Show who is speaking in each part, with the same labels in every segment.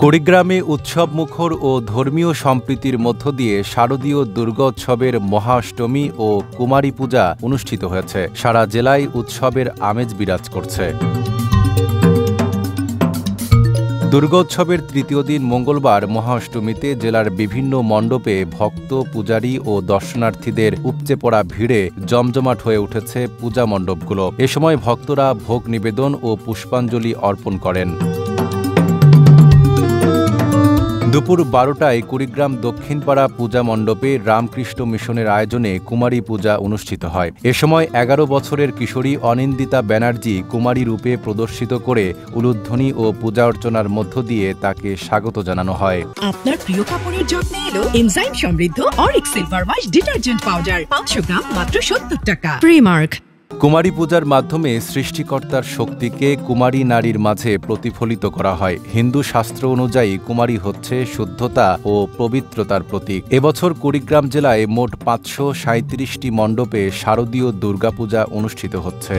Speaker 1: কুড়িগ্রামে উৎসবমুখর ও ধর্মীয় সম্প্রীতির মধ্য দিয়ে শারদীয় দুর্গোৎসবের মহাষ্টমী ও কুমারী পূজা অনুষ্ঠিত হয়েছে। সারা জেলায় উৎসবের আমেজ বিরাজ করছে। দুর্গোৎসবের তৃতীয় দিন মঙ্গলবার মহাষ্টমীতে জেলার বিভিন্ন মণ্ডপে ভক্ত, পূজারী ও দর্শনার্থীদের উপচে পড়া ভিড়ে জমজমাট হয়ে উঠেছে পূজা মণ্ডপগুলো। এ সময় ভক্তরা ভোগ নিবেদন ও পুষ্পাঞ্জলি অর্পণ করেন। দুপুর 12টায় কুড়িগ্রাম দক্ষিণপাড়া পূজা মণ্ডপে রামকৃষ্ণ মিশনের আয়োজনে কুমারী পূজা অনুষ্ঠিত হয়। এ সময় 11 বছরের কিশোরী অনিন্দিতা ব্যানার্জি কুমারী রূপে প্রদর্শিত করে উলুধ্বনি ও পূজা অর্চনার মধ্য দিয়ে তাকে স্বাগত জানানো হয়।
Speaker 2: আপনার প্রিয় কাপড়ের যত্নে এলো এনজাইম সমৃদ্ধ Arik silver wash detergent powder 500 গ্রাম মাত্র 70 টাকা। প্রিমার্ক।
Speaker 1: কুমারী পূজার মাধ্যমে সৃষ্টিকর্তার শক্তিকে কুমারী নারীর মাঝে প্রতিফলিত করা হয়। হিন্দু শাস্ত্র অনুযায়ী কুমারী হচ্ছে শুদ্ধতা ও পবিত্রতার প্রতীক। এবছর কুড়িগ্রাম জেলায় মোট 537টি মণ্ডপে শারদীয় দুর্গাপূজা অনুষ্ঠিত হচ্ছে।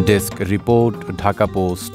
Speaker 1: Desk report, Dhaka post.